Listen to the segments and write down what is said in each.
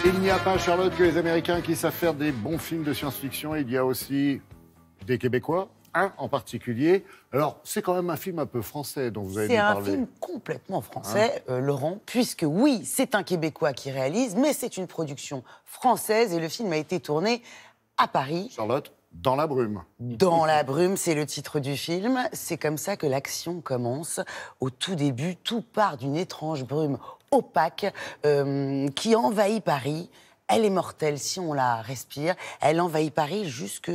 Il n'y a pas, Charlotte, que les Américains qui savent faire des bons films de science-fiction. Il y a aussi des Québécois, un en particulier. Alors, c'est quand même un film un peu français dont vous avez nous parler. C'est un film complètement français, Laurent, puisque oui, c'est un Québécois qui réalise, mais c'est une production française et le film a été tourné à Paris. Charlotte, Dans la brume. Dans la brume, c'est le titre du film. C'est comme ça que l'action commence. Au tout début, tout part d'une étrange brume opaque qui envahit Paris. Elle est mortelle si on la respire. Elle envahit Paris juste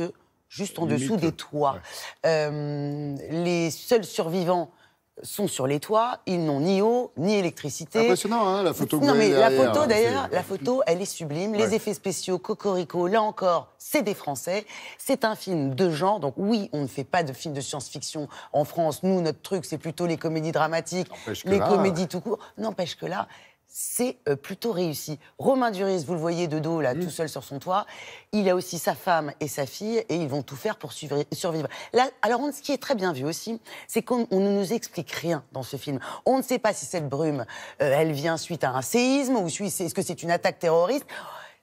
en dessous des toits. Ouais. Les seuls survivants sont sur les toits. Ils n'ont ni eau, ni électricité. Impressionnant, hein, la photo que vous avez derrière. La photo, d'ailleurs, la photo, elle est sublime. Ouais. Les effets spéciaux, cocorico, là encore, c'est des Français. C'est un film de genre. Donc oui, on ne fait pas de films de science-fiction en France. Nous, notre truc, c'est plutôt les comédies dramatiques, les comédies tout court. N'empêche que là, c'est plutôt réussi. Romain Duris, vous le voyez de dos, là, tout seul sur son toit. Il a aussi sa femme et sa fille, et ils vont tout faire pour survivre. Là, alors, ce qui est très bien vu aussi, c'est qu'on ne nous explique rien dans ce film. On ne sait pas si cette brume, elle vient suite à un séisme, ou est-ce que c'est une attaque terroriste.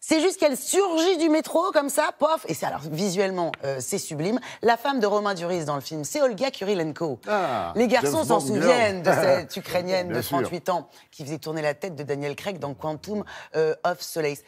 C'est juste qu'elle surgit du métro, comme ça, pof. Et c'est alors, visuellement, c'est sublime. La femme de Romain Duris dans le film, c'est Olga Kurilenko. Ah, les garçons s'en souviennent de cette Ukrainienne de 38 ans qui faisait tourner la tête de Daniel Craig dans Quantum of Solace.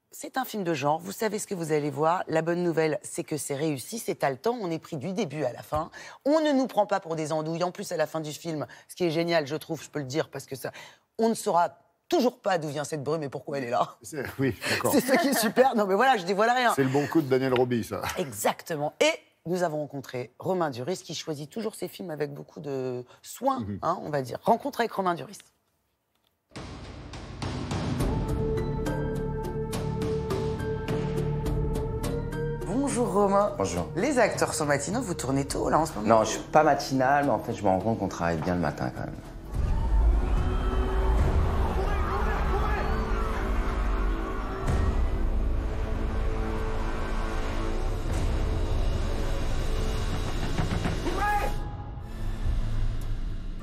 C'est un film de genre, vous savez ce que vous allez voir. La bonne nouvelle, c'est que c'est réussi, c'est haletant, on est pris du début à la fin. On ne nous prend pas pour des andouilles. En plus, à la fin du film, ce qui est génial, je trouve, je peux le dire, parce que ça, on ne saura toujours pas d'où vient cette brume et pourquoi elle est là. Oui, d'accord. C'est ça qui est super. Non, mais voilà, je dévoile rien. C'est le bon coup de Daniel Roby, ça. Exactement. Et nous avons rencontré Romain Duris, qui choisit toujours ses films avec beaucoup de soin, on va dire. Rencontre avec Romain Duris. Bonjour Romain. Bonjour. Les acteurs sont matinaux, vous tournez tôt là en ce moment? Non, je suis pas matinal, mais en fait je me rends compte qu'on travaille bien le matin quand même.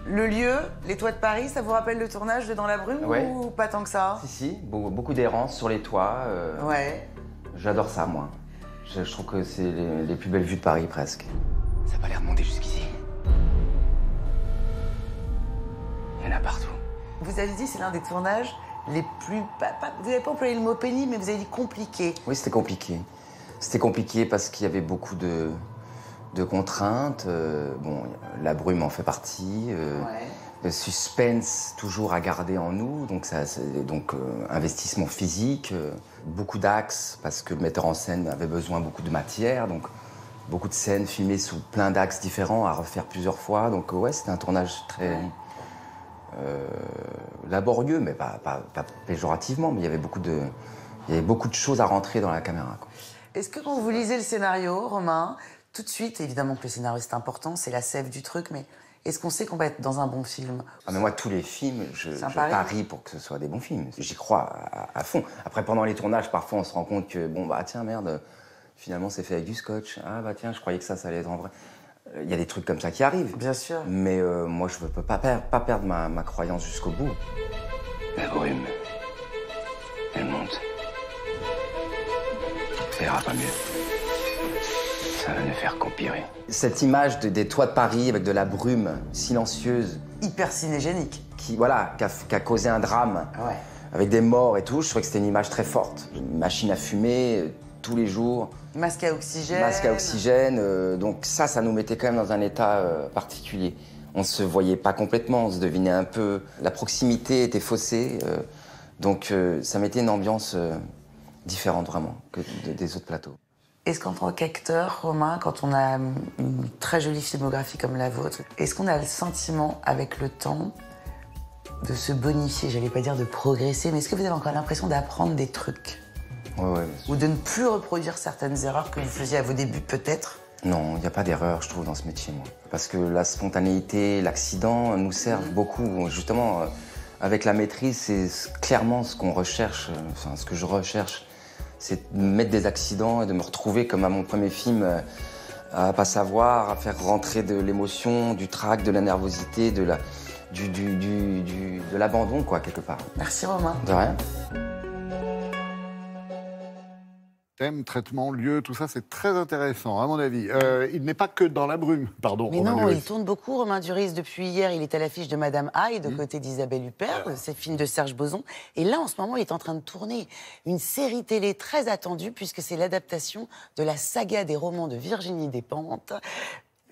Le lieu, les toits de Paris, ça vous rappelle le tournage de Dans la brume ou pas tant que ça? Si, beaucoup d'errance sur les toits. Ouais. J'adore ça, moi. Je trouve que c'est les plus belles vues de Paris, presque. Ça n'a pas l'air de monter jusqu'ici. Il y en a partout. Vous avez dit c'est l'un des tournages les plus... vous n'avez pas employé le mot pénible, mais vous avez dit compliqué. Oui, c'était compliqué. C'était compliqué parce qu'il y avait beaucoup de contraintes. Bon, la brume en fait partie. Le suspense toujours à garder en nous. Donc, investissement physique. Beaucoup d'axes parce que le metteur en scène avait besoin beaucoup de matière. Donc, beaucoup de scènes filmées sous plein d'axes différents à refaire plusieurs fois. Donc, ouais, c'était un tournage très laborieux, mais pas péjorativement. Mais il y avait beaucoup de choses à rentrer dans la caméra, quoi. Est-ce que quand vous lisez le scénario, Romain, tout de suite, évidemment que le scénario c'est important, c'est la sève du truc, mais est-ce qu'on sait qu'on va être dans un bon film? Ah, mais moi, tous les films, je parie pour que ce soit des bons films. J'y crois à fond. Après, pendant les tournages, parfois, on se rend compte que, bon, bah tiens, merde, finalement, c'est fait avec du scotch. Ah, bah tiens, je croyais que ça allait être en vrai. Il y a des trucs comme ça qui arrivent. Bien sûr. Mais moi, je ne peux pas perdre ma croyance jusqu'au bout. La brume, elle monte. Ça ira pas mieux. Ça va ne faire qu'empirer. Cette image des toits de Paris avec de la brume silencieuse. Hyper cinégénique. Qui a causé un drame. Ouais. Avec des morts et tout. Je trouvais que c'était une image très forte. Une machine à fumer, tous les jours. Masque à oxygène. Masque à oxygène. Donc ça nous mettait quand même dans un état particulier. On ne se voyait pas complètement, on se devinait un peu. La proximité était faussée. Donc ça mettait une ambiance différente vraiment que des autres plateaux. Est-ce qu'en tant qu'acteur, Romain, quand on a une très jolie filmographie comme la vôtre, est-ce qu'on a le sentiment, avec le temps, de se bonifier, j'allais pas dire de progresser, mais est-ce que vous avez encore l'impression d'apprendre des trucs? Ouais, ou de ne plus reproduire certaines erreurs que vous faisiez à vos débuts, peut-être? Non, il n'y a pas d'erreur, je trouve, dans ce métier, moi. Parce que la spontanéité, l'accident nous servent beaucoup. Justement, avec la maîtrise, c'est clairement ce qu'on recherche, enfin, ce que je recherche. C'est de mettre des accidents et de me retrouver comme à mon premier film, à pas savoir, à faire rentrer de l'émotion, du trac, de la nervosité, de l'abandon, quoi, quelque part. Merci Romain. De rien. Thème, traitement, lieu, tout ça, c'est très intéressant, à mon avis. Il n'est pas que dans la brume, pardon. Mais Romain non, Duris. il tourne beaucoup, Romain Duris. Depuis hier, il est à l'affiche de Madame Hyde, aux côtés d'Isabelle Huppert, c'est film de Serge Boson. Et là, en ce moment, il est en train de tourner une série télé très attendue, puisque c'est l'adaptation de la saga des romans de Virginie Despentes,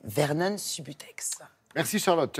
Vernon Subutex. Merci Charlotte.